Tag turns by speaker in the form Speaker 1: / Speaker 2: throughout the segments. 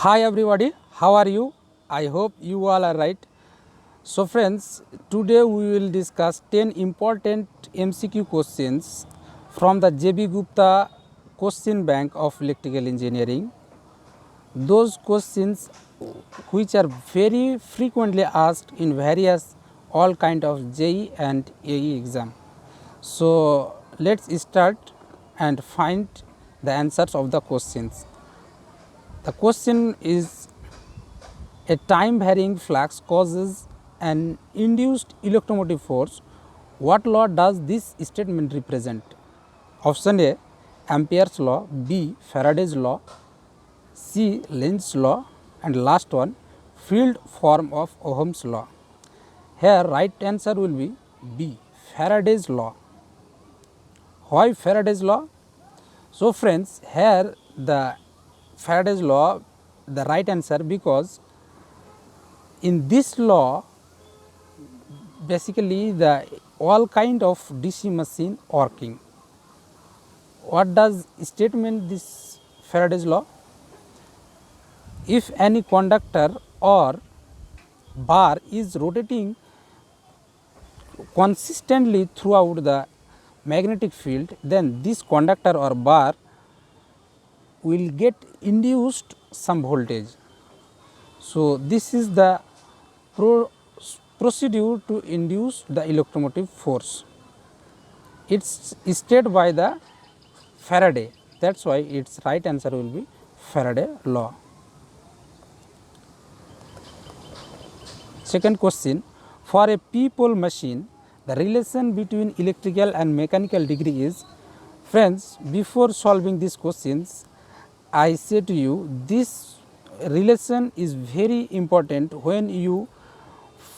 Speaker 1: Hi everybody, how are you? I hope you all are right. So friends, today we will discuss 10 important MCQ questions from the JB Gupta question bank of electrical engineering. Those questions which are very frequently asked in various all kind of JE and AE exam. So let's start and find the answers of the questions. The question is, a time varying flux causes an induced electromotive force. What law does this statement represent? Option A, Ampere's law, B, Faraday's law, C, Lenz's law, and last one, field form of Ohm's law. Here right answer will be B, Faraday's law. Why Faraday's law? So friends, here the Faraday's law, the right answer, because in this law basically the all kind of DC machine working. What does statement this Faraday's law? If any conductor or bar is rotating consistently throughout the magnetic field, then this conductor or bar will get induced some voltage. So this is the procedure to induce the electromotive force. It's stated by the Faraday. That's why its right answer will be Faraday law. Second question, for a p-pole machine, the relation between electrical and mechanical degree is. Friends, before solving these questions, I say to you, this relation is very important when you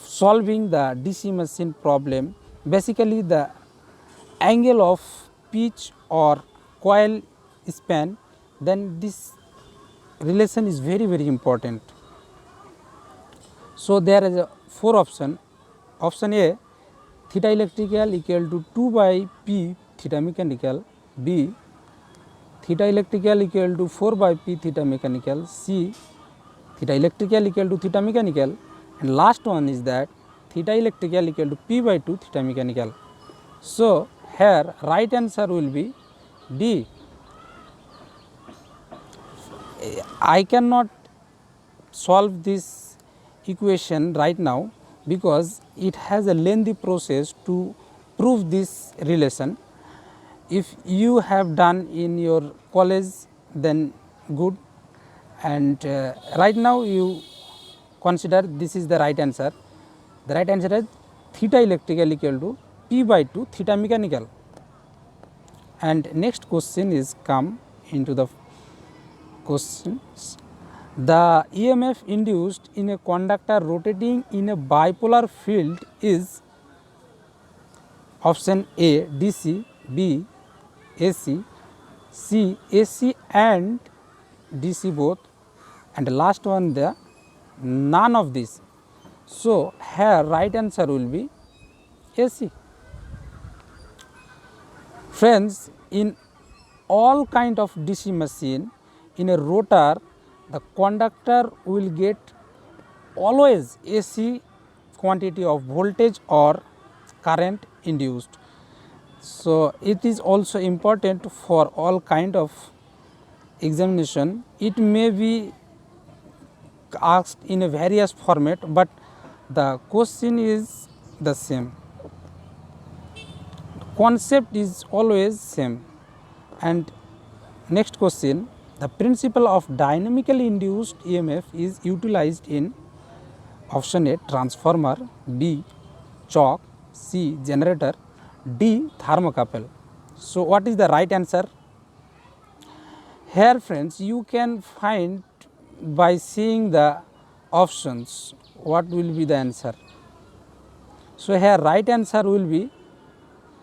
Speaker 1: solving the DC machine problem. Basically the angle of pitch or coil span, then this relation is very important. So there is a 4 option. Option A, theta electrical equal to 2 by P theta mechanical. B, theta electrical equal to 4 by P theta mechanical. C, theta electrical equal to theta mechanical. And last one is that theta electrical equal to P by 2 theta mechanical. So here right answer will be D. I cannot solve this equation right now because it has a lengthy process to prove this relation. If you have done in your college, then good, and right now you consider this is the right answer. The right answer is theta electrical equal to P by 2 theta mechanical. And next question is come into the questions. The EMF induced in a conductor rotating in a bipolar field is option A DC, B AC, C AC and DC both, and last one the none of this. So here right answer will be AC. Friends, in all kind of DC machine, in a rotor the conductor will get always AC quantity of voltage or current induced. So it is also important for all kind of examination. It may be asked in a various format, but the question is the same. Concept is always same. And next question, the principle of dynamically induced EMF is utilized in option A transformer, B chalk, C generator, D thermocouple. So what is the right answer? Here friends, you can find by seeing the options what will be the answer. So here right answer will be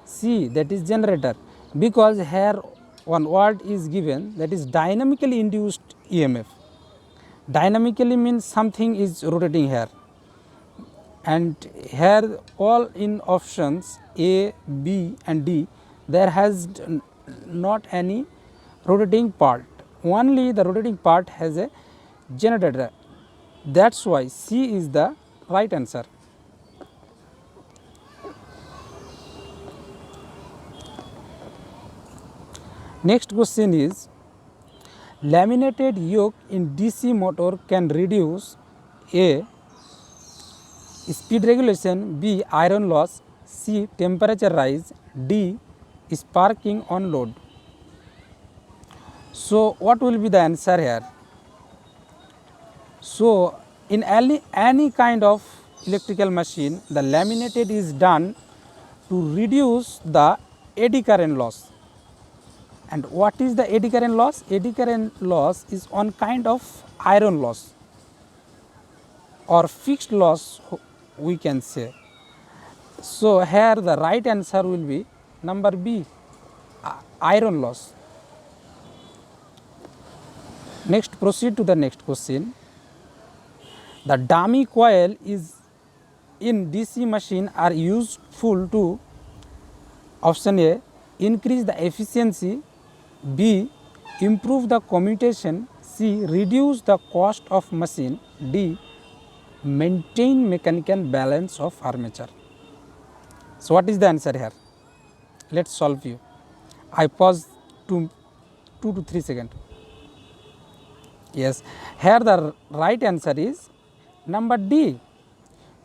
Speaker 1: C, that is generator, because here one word is given, that is dynamically induced EMF. Dynamically means something is rotating here, and here all in options A, B and D there has not any rotating part, only the rotating part has a generator. That's why C is the right answer. Next question is, laminated yoke in DC motor can reduce A. speed regulation, B. iron loss, C. temperature rise, D. sparking on load. So what will be the answer here? So in any kind of electrical machine, the laminated is done to reduce the eddy current loss. And what is the eddy current loss? Eddy current loss is one kind of iron loss or fixed loss, we can say. So here the right answer will be number B, iron loss. Next, proceed to the next question. The dummy coil is in DC machine are useful to option A, increase the efficiency, B, improve the commutation, C, reduce the cost of machine, D, maintain mechanical balance of armature. So what is the answer here? Let's solve you. I pause 2 to 3 seconds. Yes, here the right answer is number D,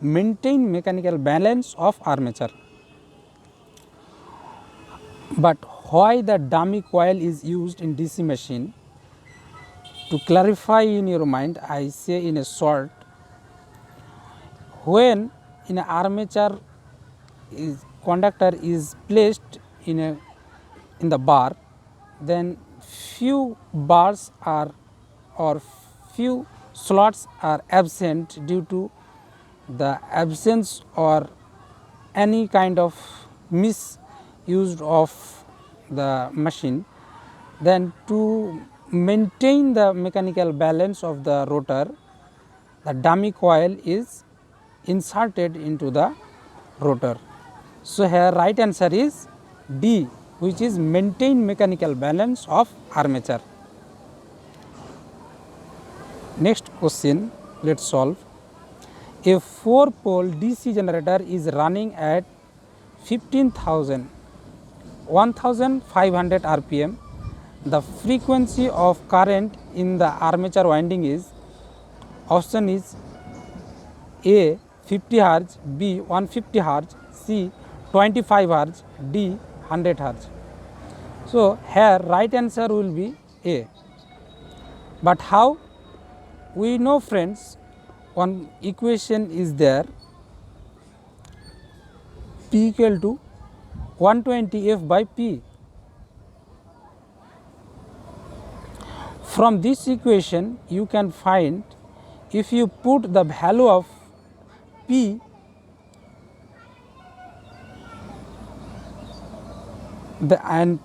Speaker 1: maintain mechanical balance of armature. But why the dummy coil is used in DC machine? To clarify in your mind, I say in a short, when in an armature conductor is placed in the bar, then few bars are or few slots are absent due to the absence or any kind of misuse of the machine. Then to maintain the mechanical balance of the rotor, the dummy coil is inserted into the rotor. So here right answer is D, which is maintain mechanical balance of armature. Next question, let's solve. A 4-pole DC generator is running at 15,500 RPM. The frequency of current in the armature winding is, option is A 50 Hz, B 150 Hz, C 25 Hz, D 100 Hz. So here right answer will be A. But how? We know, friends, one equation is there, P equal to 120 F by P. From this equation you can find, if you put the value of P and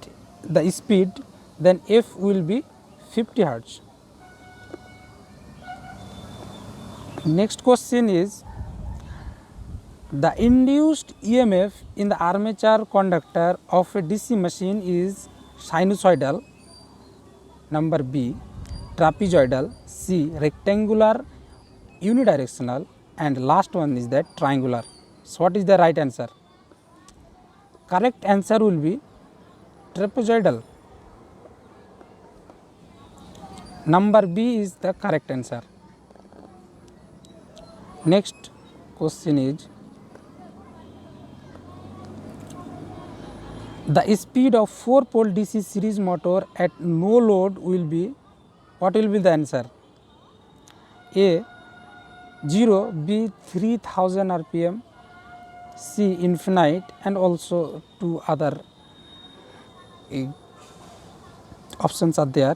Speaker 1: the speed, then F will be 50 Hz. Next question is, the induced EMF in the armature conductor of a DC machine is sinusoidal, number B, trapezoidal, C, rectangular, unidirectional, and last one is that triangular. So what is the right answer? Correct answer will be trapezoidal. Number B is the correct answer. Next question is, the speed of 4-pole DC series motor at no load will be, what will be the answer? A 0, B 3000 RPM, C infinite, and also two other options are there.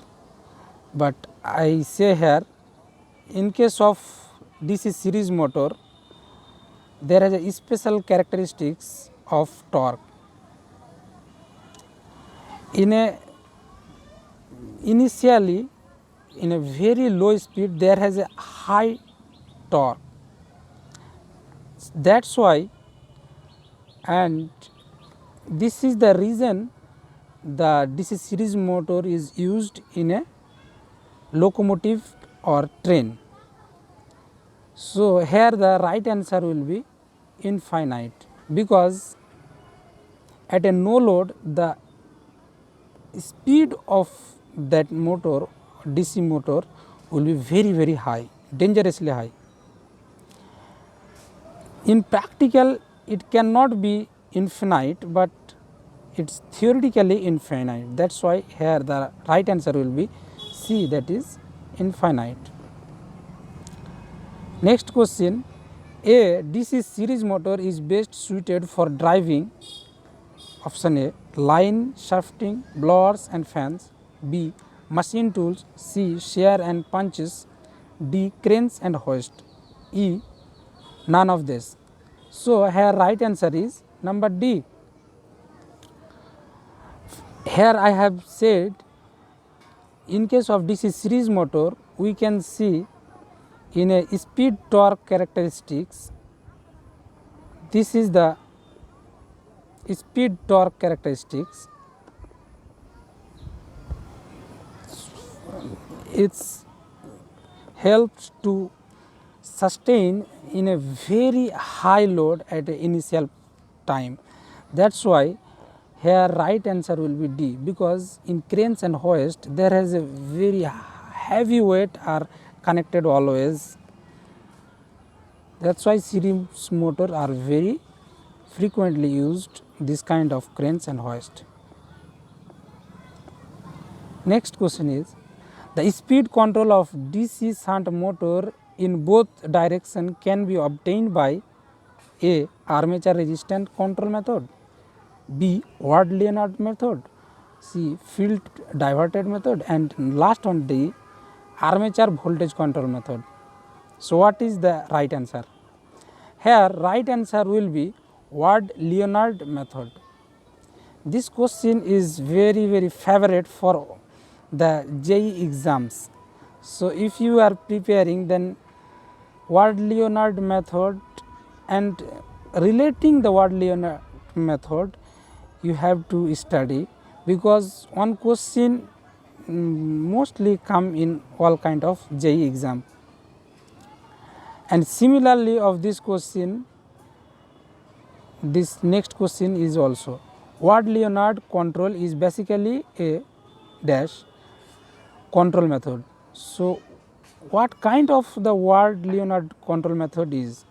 Speaker 1: But I say here, in case of DC series motor, there is a special characteristics of torque. Initially in a very low speed there has a high torque. That's why, and this is the reason the DC series motor is used in a locomotive or train. So, here the right answer will be infinite, because at a no load the speed of that motor, DC motor, will be very high, dangerously high. In practical it cannot be infinite, but it is theoretically infinite. That is why here the right answer will be C, that is infinite. Next question, a DC series motor is best suited for driving option A, line, shafting, blowers and fans, B, machine tools, C, shear and punches, D, cranes and hoist, E, none of this. So, here right answer is number D. Here I have said, in case of DC series motor we can see in a speed torque characteristics, this is the speed torque characteristics. It helps to sustain in a very high load at the initial time. That is why here right answer will be D, because in cranes and hoist there has a very heavy weight are connected always. That is why series motor are very frequently used, this kind of cranes and hoist. Next question is, the speed control of DC shunt motor in both direction can be obtained by A, armature resistance control method, B, Ward-Leonard method, C, field diverted method, and last one D, armature voltage control method. So, what is the right answer? Here right answer will be Ward-Leonard method. This question is very favorite for the JEE exams. So, if you are preparing, then Ward-Leonard method, and relating the Ward-Leonard method you have to study, because one question mostly come in all kind of JEE exam. And similarly of this question, this next question is also Ward-Leonard control is basically a dash control method. So, what kind of the Ward-Leonard control method is?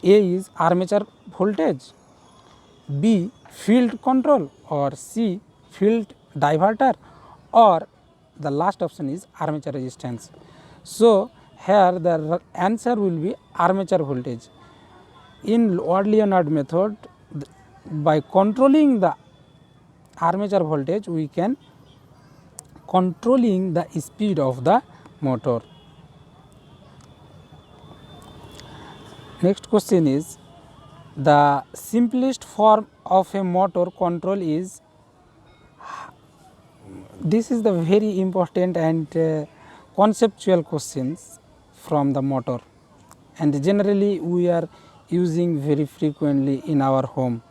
Speaker 1: A is armature voltage, B field control, or C field diverter, or the last option is armature resistance. So, here the answer will be armature voltage. In Ward-Leonard method, by controlling the armature voltage we can controlling the speed of the motor. Next question is, the simplest form of a motor control is, this is the very important and conceptual questions from the motor, and generally we are using very frequently in our home.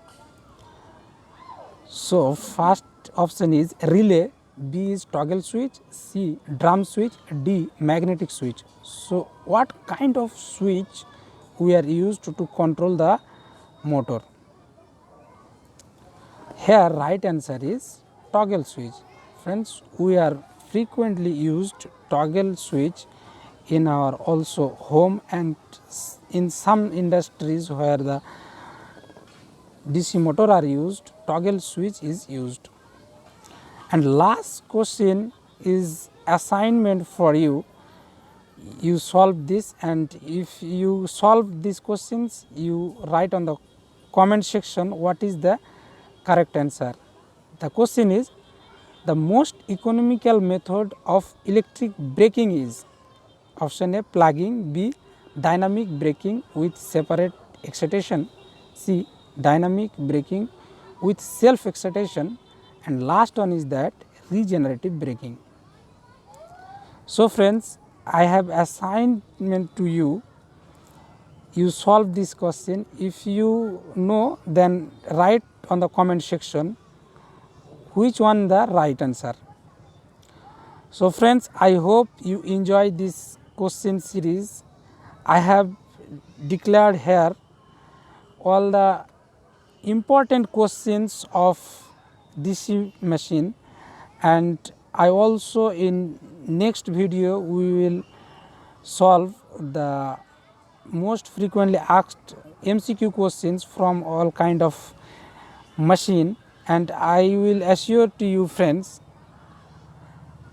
Speaker 1: So, first option is relay, B is toggle switch, C drum switch, D magnetic switch. So, what kind of switch we are used to control the motor? Here right answer is toggle switch. Friends, we are frequently used toggle switch in our also home, and in some industries where the DC motor are used, toggle switch is used. And last question is assignment for you. You solve this, and if you solve these questions, you write on the comment section what is the correct answer. The question is, the most economical method of electric braking is option A plugging, B dynamic braking with separate excitation, C dynamic braking with self excitation, and last one is that regenerative braking. So, friends, I have assignment to you. You solve this question. If you know, then write on the comment section which one the right answer. So friends, I hope you enjoy this question series. I have declared here all the important questions of DC machine, and I also in next video we will solve the most frequently asked MCQ questions from all kind of machine, and I will assure to you friends,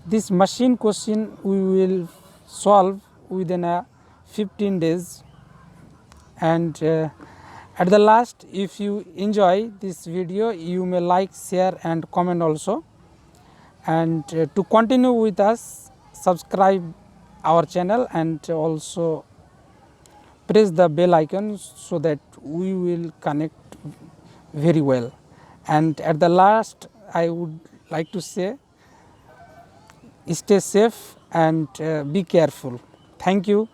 Speaker 1: this machine question we will solve within a 15 days. And at the last, if you enjoy this video, you may like, share and comment also. And to continue with us, subscribe our channel and also press the bell icon so that we will connect very well. And at the last, I would like to say, stay safe and be careful. Thank you.